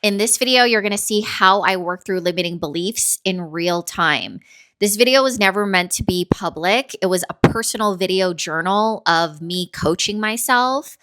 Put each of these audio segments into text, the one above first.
In this video, you're going to see how I work through limiting beliefs in real time. This video was never meant to be public. It was a personal video journal of me coaching myself,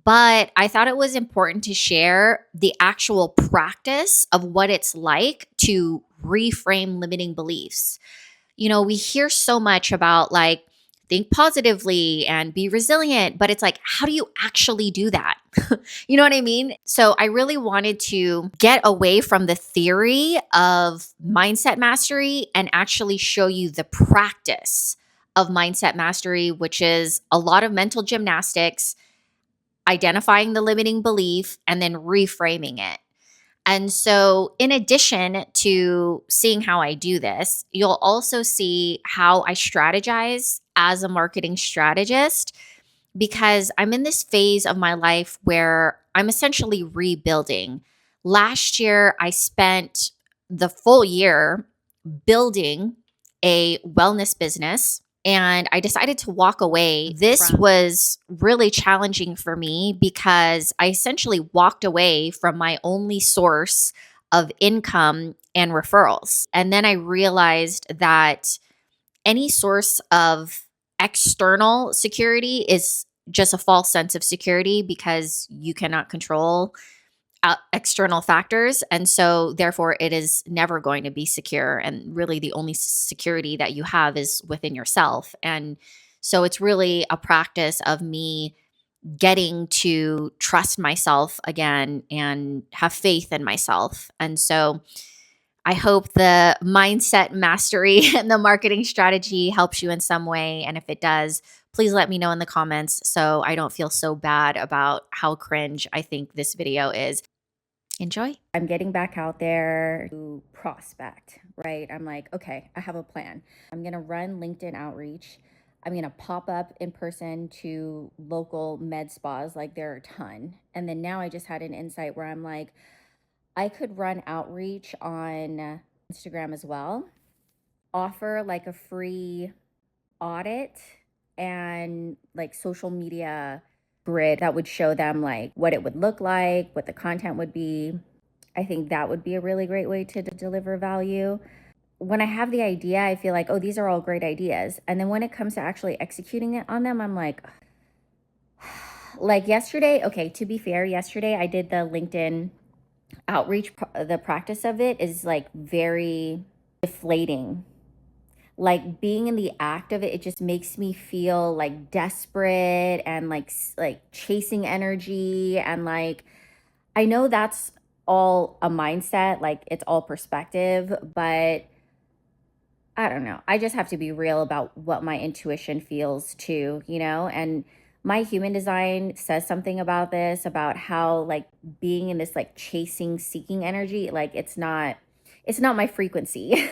but I thought it was important to share the actual practice of what it's like to reframe limiting beliefs. We hear so much about like, think positively and be resilient, but it's like, how do you actually do that? You know what I mean? So I really wanted to get away from the theory of mindset mastery and actually show you the practice of mindset mastery, which is a lot of mental gymnastics, identifying the limiting belief, and then reframing it. And so, in addition to seeing how I do this, you'll also see how I strategize as a marketing strategist because I'm in this phase of my life where I'm essentially rebuilding. Last year, I spent the full year building a wellness business and I decided to walk away. This was really challenging for me because I essentially walked away from my only source of income and referrals. And then I realized that any source of external security is just a false sense of security because you cannot control external factors. And so therefore it is never going to be secure. And really the only security that you have is within yourself. And so it's really a practice of me getting to trust myself again and have faith in myself. And so I hope the mindset mastery and the marketing strategy helps you in some way. And if it does, please let me know in the comments so I don't feel so bad about how cringe I think this video is. Enjoy. I'm getting back out there to prospect, right? I'm like, okay, I have a plan. I'm going to run LinkedIn outreach. I'm going to pop up in person to local med spas, like there are a ton. And then now I just had an insight where I'm like, I could run outreach on Instagram as well, offer like a free audit and like social media grid that would show them like what it would look like, what the content would be. I think that would be a really great way to deliver value. When I have the idea, I feel like, oh, these are all great ideas. And then when it comes to actually executing it on them, I'm like yesterday, okay, to be fair, yesterday I did the LinkedIn outreach. The practice of it is like very deflating. Like being in the act of it, it just makes me feel like desperate and like chasing energy. And like, I know that's all a mindset, like it's all perspective, but I don't know. I just have to be real about what my intuition feels too, and my human design says something about this, about how like being in this like chasing, seeking energy, like it's not my frequency.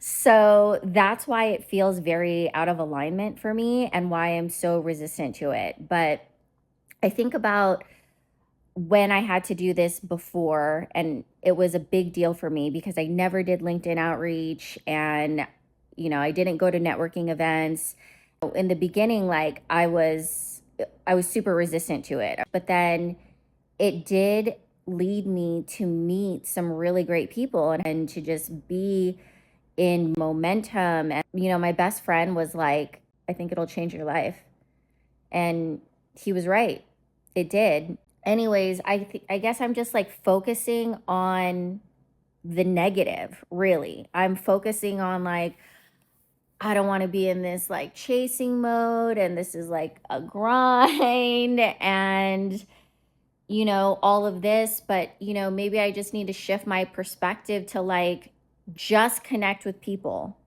So that's why it feels very out of alignment for me and why I'm so resistant to it. But I think about when I had to do this before, and it was a big deal for me because I never did LinkedIn outreach and, I didn't go to networking events. In the beginning, like I was super resistant to it, but then it did lead me to meet some really great people and to just be in momentum. And, my best friend was like, I think it'll change your life. And he was right. It did. Anyways, I guess I'm just like focusing on the negative, really. I'm focusing on like, I don't want to be in this like chasing mode and this is like a grind and, all of this. But, maybe I just need to shift my perspective to like just connect with people.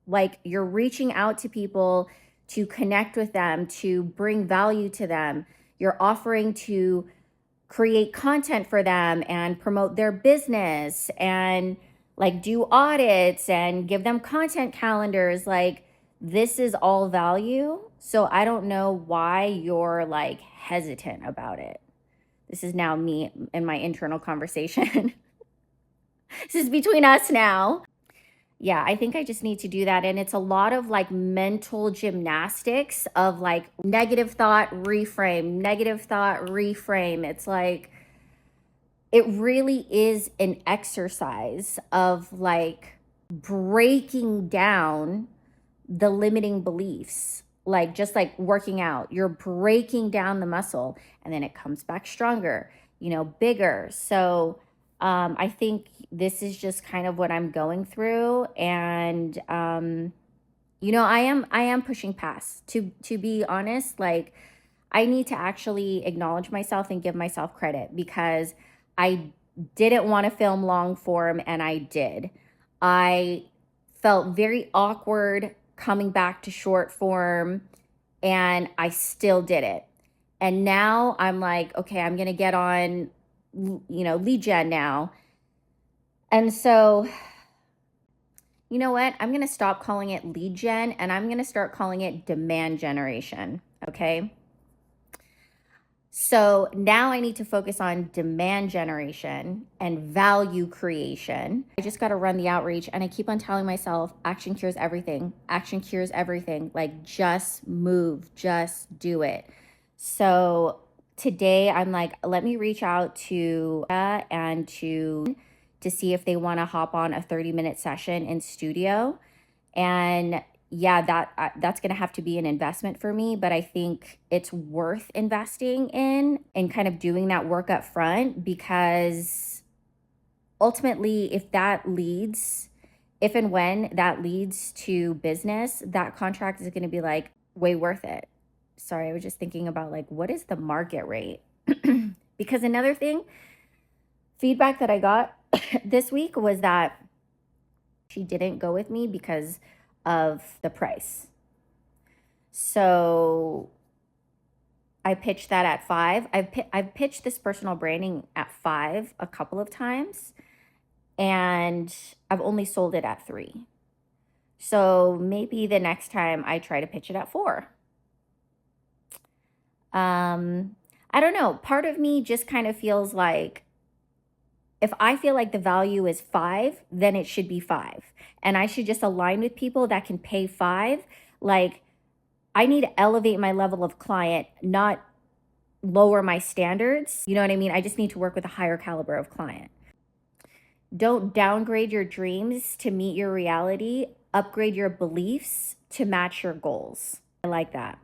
Like you're reaching out to people to connect with them, to bring value to them. You're offering to create content for them and promote their business and like do audits and give them content calendars. Like this is all value. So I don't know why you're like hesitant about it. This is now me and my internal conversation. This is between us now. Yeah, I think I just need to do that. And it's a lot of like mental gymnastics of like negative thought, reframe, negative thought, reframe. It's like, it really is an exercise of like breaking down the limiting beliefs. Like just like working out, you're breaking down the muscle and then it comes back stronger, bigger. So I think this is just kind of what I'm going through. And I am pushing past. To be honest, like I need to actually acknowledge myself and give myself credit, because I didn't want to film long form and I did. I felt very awkward coming back to short form and I still did it. And now I'm like, okay, I'm going to get on, lead gen now. And so, you know what? I'm going to stop calling it lead gen and I'm going to start calling it demand generation. Okay. So now I need to focus on demand generation and value creation. I just got to run the outreach, and I keep on telling myself action cures everything. Action cures everything. Like just move, just do it. So today I'm like, let me reach out to and to see if they want to hop on a 30-minute session in studio. And yeah, that's going to have to be an investment for me, but I think it's worth investing in and kind of doing that work up front, because ultimately if and when that leads to business, that contract is going to be like way worth it. Sorry, I was just thinking about like, what is the market rate? Because another thing, feedback that I got this week was that she didn't go with me because of the price. So I pitched that at 5. I've pitched this personal branding at 5 a couple of times, and I've only sold it at 3. So maybe the next time I try to pitch it at 4. I don't know. Part of me just kind of feels like if I feel like the value is 5, then it should be 5. And I should just align with people that can pay 5. Like, I need to elevate my level of client, not lower my standards. You know what I mean? I just need to work with a higher caliber of client. Don't downgrade your dreams to meet your reality. Upgrade your beliefs to match your goals. I like that.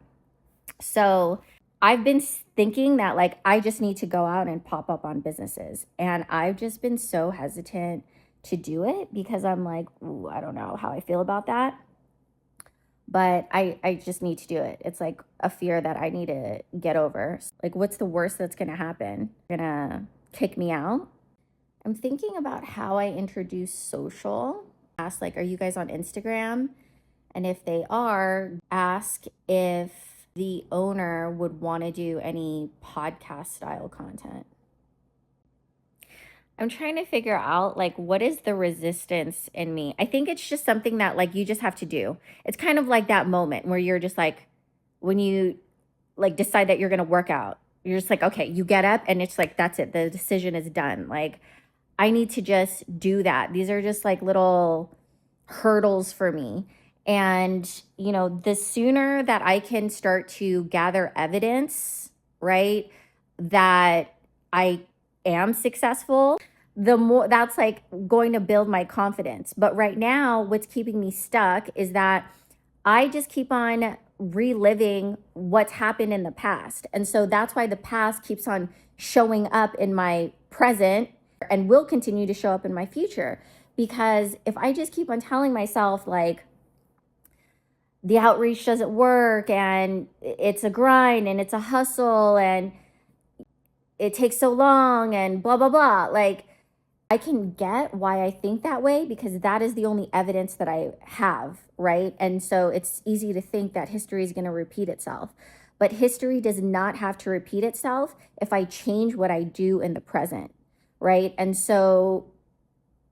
So I've been thinking that like I just need to go out and pop up on businesses, and I've just been so hesitant to do it because I'm like, ooh, I don't know how I feel about that, but I just need to do it. It's like a fear that I need to get over. Like, what's the worst that's gonna happen? Gonna kick me out? I'm thinking about how I introduce social. Ask like, are you guys on Instagram? And if they are, ask if the owner would want to do any podcast style content. I'm trying to figure out like what is the resistance in me. I think it's just something that like you just have to do. It's kind of like that moment where you're just like, when you like decide that you're going to work out, you're just like, okay, you get up and it's like, that's it. The decision is done. Like, I need to just do that. These are just like little hurdles for me. And, the sooner that I can start to gather evidence, right, that I am successful, the more that's like going to build my confidence. But right now, what's keeping me stuck is that I just keep on reliving what's happened in the past. And so that's why the past keeps on showing up in my present and will continue to show up in my future. Because if I just keep on telling myself like, the outreach doesn't work and it's a grind and it's a hustle and it takes so long and blah, blah, blah. Like, I can get why I think that way because that is the only evidence that I have, right? And so it's easy to think that history is going to repeat itself. But history does not have to repeat itself if I change what I do in the present, right? And so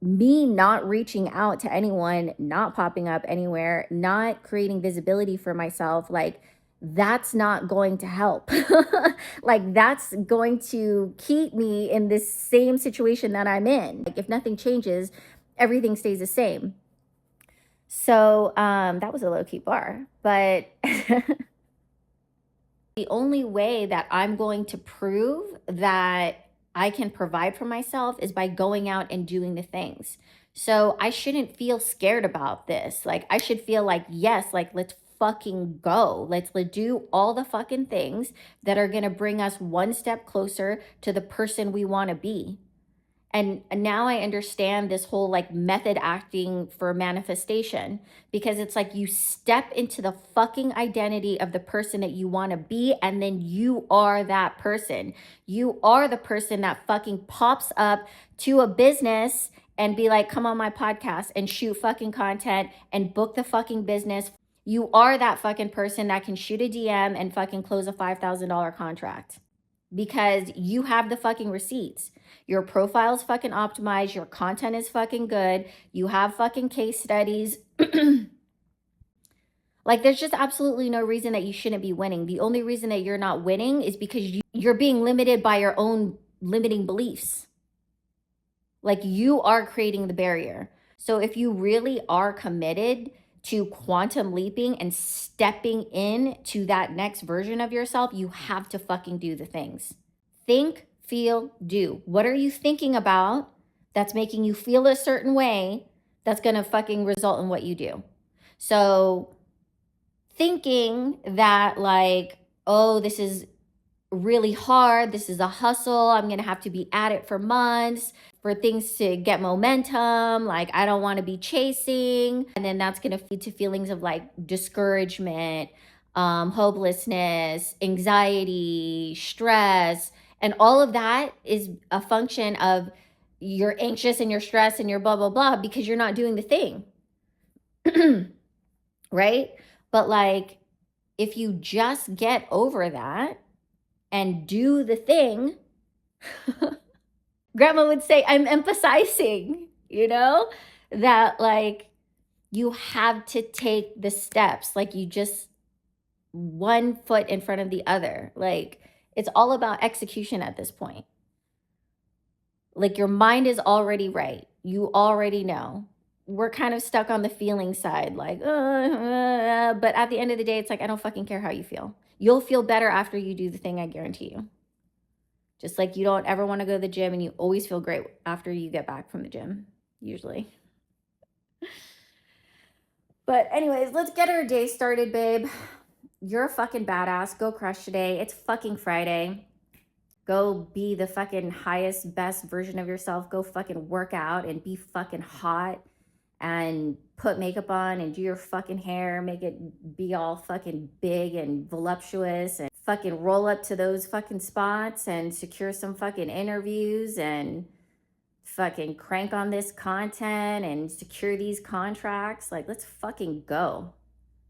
me not reaching out to anyone, not popping up anywhere, not creating visibility for myself, like that's not going to help. Like that's going to keep me in this same situation that I'm in. Like if nothing changes, everything stays the same. So that was a low-key bar, but the only way that I'm going to prove that I can provide for myself is by going out and doing the things. So I shouldn't feel scared about this. Like, I should feel like, yes, like, let's fucking go. Let's do all the fucking things that are going to bring us one step closer to the person we want to be. And now I understand this whole like method acting for manifestation, because it's like you step into the fucking identity of the person that you want to be, and then you are that person. You are the person that fucking pops up to a business and be like, come on my podcast and shoot fucking content and book the fucking business. You are that fucking person that can shoot a DM and fucking close a $5,000 contract because you have the fucking receipts. Your profile's fucking optimized. Your content is fucking good. You have fucking case studies. Like, there's just absolutely no reason that you shouldn't be winning. The only reason that you're not winning is because you're being limited by your own limiting beliefs. Like, you are creating the barrier. So if you really are committed to quantum leaping and stepping in to that next version of yourself, you have to fucking do the things. Think, feel, do. What are you thinking about that's making you feel a certain way that's going to fucking result in what you do? So thinking that like, oh, this is really hard, this is a hustle, I'm going to have to be at it for months for things to get momentum, like I don't want to be chasing, and then that's going to feed to feelings of like discouragement, hopelessness, anxiety, stress, and all of that is a function of you're anxious and you're stressed and you're blah blah blah because you're not doing the thing. Right? But like, if you just get over that and do the thing, grandma would say, I'm emphasizing, that like you have to take the steps, like you just one foot in front of the other. Like, it's all about execution at this point. Like, your mind is already right. You already know. We're kind of stuck on the feeling side, like, but at the end of the day, it's like, I don't fucking care how you feel. You'll feel better after you do the thing, I guarantee you. Just like you don't ever want to go to the gym and you always feel great after you get back from the gym, usually. But anyways, let's get our day started, babe. You're a fucking badass. Go crush today. It's fucking Friday. Go be the fucking highest, best version of yourself. Go fucking work out and be fucking hot and put makeup on and do your fucking hair. Make it be all fucking big and voluptuous and fucking roll up to those fucking spots and secure some fucking interviews and fucking crank on this content and secure these contracts. Like, let's fucking go.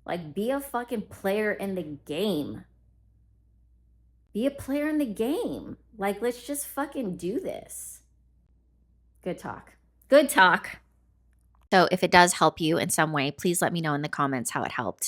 Like, be a fucking player in the game. Be a player in the game. Like, let's just fucking do this. Good talk. Good talk. So if it does help you in some way, please let me know in the comments how it helped.